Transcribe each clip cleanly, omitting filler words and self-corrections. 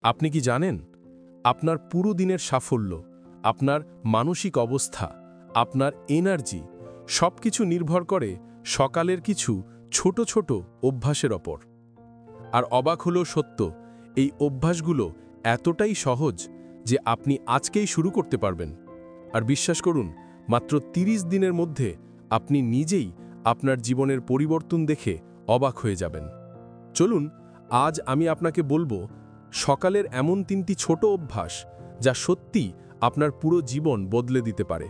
আপনি কি জানেন আপনার পুরো দিনের সাফল্য, আপনার মানসিক অবস্থা, আপনার এনার্জি সবকিছু নির্ভর করে সকালের কিছু ছোট ছোট অভ্যাসের ওপর। আর অবাক হলেও সত্য, এই অভ্যাসগুলো এতটাই সহজ যে আপনি আজকেই শুরু করতে পারবেন। আর বিশ্বাস করুন, মাত্র 30 দিনের মধ্যে আপনি নিজেই আপনার জীবনের পরিবর্তন দেখে অবাক হয়ে যাবেন। চলুন, আজ আমি আপনাকে বলবো সকালের এমন 3টি ছোট অভ্যাস যা সত্যি আপনার পুরো জীবন বদলে দিতে পারে।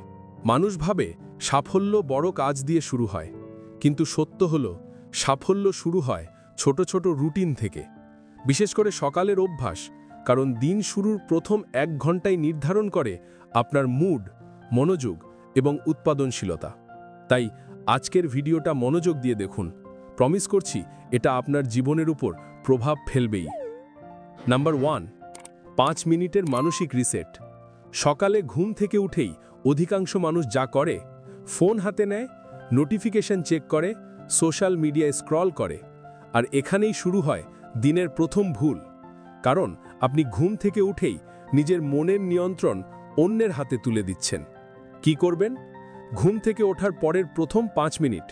মানুষ ভাবে সাফল্য বড় কাজ দিয়ে শুরু হয়, কিন্তু সত্য হলো সাফল্য শুরু হয় ছোট ছোট রুটিন থেকে। বিশেষ করে সকালের অভ্যাস, কারণ দিন শুরুর প্রথম 1 ঘন্টাই নির্ধারণ করে আপনার মুড, মনোযোগ এবং উৎপাদনশীলতা। তাই আজকের ভিডিওটা মনোযোগ দিয়ে দেখুন। প্রমিস করছি এটা আপনার জীবনের উপর প্রভাব ফেলবেই। নাম্বার 1, 5 মিনিটের মানসিক রিসেট। সকালে ঘুম থেকে উঠেই অধিকাংশ মানুষ যা করে, ফোন হাতে নেয়, নোটিফিকেশন চেক করে, সোশ্যাল মিডিয়ায় স্ক্রল করে। আর এখানেই শুরু হয় দিনের প্রথম ভুল। কারণ আপনি ঘুম থেকে উঠেই নিজের মনের নিয়ন্ত্রণ অন্যের হাতে তুলে দিচ্ছেন। কি করবেন? ঘুম থেকে ওঠার পরের প্রথম 5 মিনিট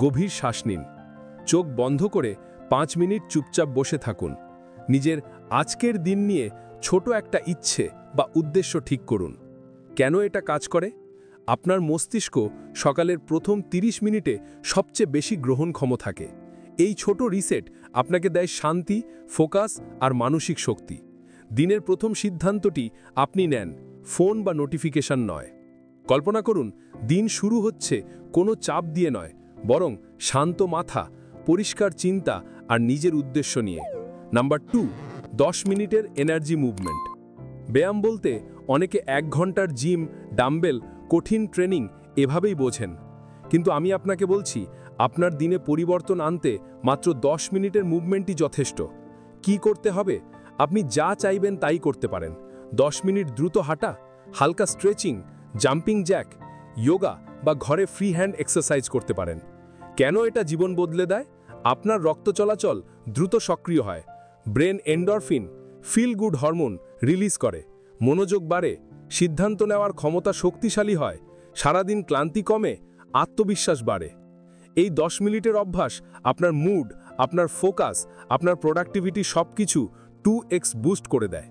গভীর শ্বাস নিন। চোখ বন্ধ করে 5 মিনিট চুপচাপ বসে থাকুন। নিজের আজকের দিন নিয়ে ছোট একটা ইচ্ছে বা উদ্দেশ্য ঠিক করুন। কেন এটা কাজ করে? আপনার মস্তিষ্ক সকালের প্রথম 30 মিনিটে সবচেয়ে বেশি গ্রহণক্ষম থাকে। এই ছোট রিসেট আপনাকে দেয় শান্তি, ফোকাস আর মানসিক শক্তি। দিনের প্রথম সিদ্ধান্তটি আপনি নেন, ফোন বা নোটিফিকেশন নয়। কল্পনা করুন, দিন শুরু হচ্ছে কোনো চাপ দিয়ে নয়, বরং শান্ত মাথা, পরিষ্কার চিন্তা আর নিজের উদ্দেশ্য নিয়ে। নাম্বার 2, 10 মিনিটের এনার্জি মুভমেন্ট। ব্যায়াম বলতে অনেকে 1 ঘন্টার জিম, ডাম্বেল, কঠিন ট্রেনিং এভাবেই বোঝেন। কিন্তু আমি আপনাকে বলছি, আপনার দিনে পরিবর্তন আনতে মাত্র 10 মিনিটের মুভমেন্টই যথেষ্ট। কি করতে হবে? আপনি যা চাইবেন তাই করতে পারেন। 10 মিনিট দ্রুত হাঁটা, হালকা স্ট্রেচিং, জাম্পিং জ্যাক, যোগা বা ঘরে ফ্রি হ্যান্ড এক্সারসাইজ করতে পারেন। কেন এটা জীবন বদলে দেয়? আপনার রক্ত চলাচল দ্রুত সক্রিয় হয়, brain endorphin, feel good hormone release করে, মনোযোগ বাড়ে, সিদ্ধান্ত নেওয়ার ক্ষমতা শক্তিশালী হয়, সারাদিন ক্লান্তি কমে, আত্মবিশ্বাস বাড়ে। এই 10 মিনিটের অভ্যাস আপনার মুড, আপনার ফোকাস, আপনার প্রোডাক্টিভিটি সবকিছু 2x বুস্ট করে দেয়।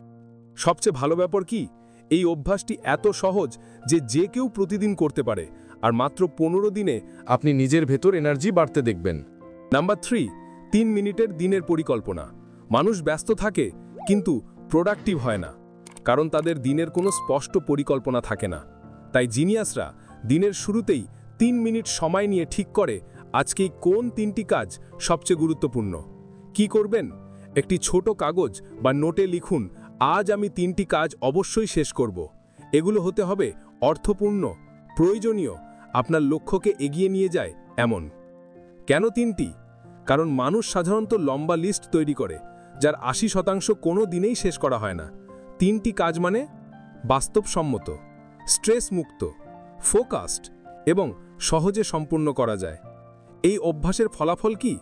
সবচেয়ে ভালো ব্যাপার কি? এই অভ্যাসটি এত সহজ যে যে কেউ প্রতিদিন করতে পারে, আর মাত্র 15 দিনে আপনি নিজের ভেতর এনার্জি বাড়তে দেখবেন। নাম্বার 3, 3 মিনিটের দিনের পরিকল্পনা। মানুষ ব্যস্ত থাকে কিন্তু প্রোডাক্টিভ হয় না, কারণ তাদের দিনের কোনো স্পষ্ট পরিকল্পনা থাকে না। তাই জিনিয়াসরা দিনের শুরুতেই 3 মিনিট সময় নিয়ে ঠিক করে আজকে কোন 3টি কাজ সবচেয়ে গুরুত্বপূর্ণ। কি করবেন? একটি ছোট কাগজ বা নোটে লিখুন, আজ আমি 3টি কাজ অবশ্যই শেষ করব। এগুলো হতে হবে অর্থপূর্ণ, প্রয়োজনীয়, আপনার লক্ষ্যকে এগিয়ে নিয়ে যায় এমন। কেন 3টি? কারণ মানুষ সাধারণত লম্বা লিস্ট তৈরি করে, যার 80% কোনো দিনেই শেষ করা হয় না। 3টি কাজ মানে বাস্তবসম্মত, স্ট্রেস মুক্ত, ফোকাসড এবং সহজে সম্পূর্ণ করা যায়। এই অভ্যাসের ফলাফল কি?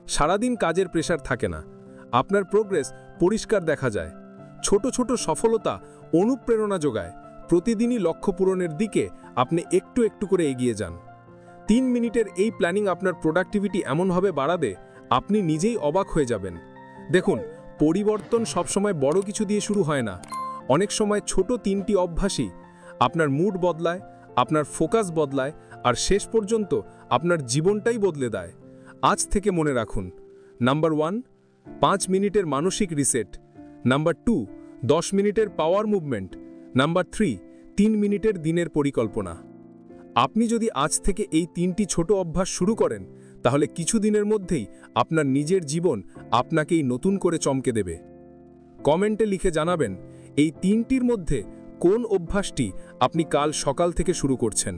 সারাদিন কাজের প্রেসার থাকে না, আপনার প্রোগ্রেস পরিষ্কার দেখা যায়, ছোট ছোট সফলতা অনুপ্রেরণা যোগায়, প্রতিদিনই লক্ষ্য পূরণের দিকে আপনি একটু একটু করে এগিয়ে যান। 3 মিনিটের এই প্ল্যানিং আপনার প্রোডাক্টিভিটি এমনভাবে বাড়াবে আপনি নিজেই অবাক হয়ে যাবেন। দেখুন, পরিবর্তন সবসময় বড় কিছু দিয়ে শুরু হয় না। অনেক সময় ছোট 3টি অভ্যাসই আপনার মুড বদলায়, আপনার ফোকাস বদলায়, আর শেষ পর্যন্ত আপনার জীবনটাই বদলে দেয়। আজ থেকে মনে রাখুন, নাম্বার 1, 5 মিনিটের মানসিক রিসেট। নাম্বার 2, 10 মিনিটের পাওয়ার মুভমেন্ট। নাম্বার 3, 3 মিনিটের দিনের পরিকল্পনা। আপনি যদি আজ থেকে এই 3টি ছোট অভ্যাস শুরু করেন, তাহলে কিছু দিনের মধ্যেই আপনার নিজের জীবন আপনাকেই নতুন করে চমকে দেবে। কমেন্টে লিখে জানাবেন এই 3টির মধ্যে কোন অভ্যাসটি আপনি কাল সকাল থেকে শুরু করছেন।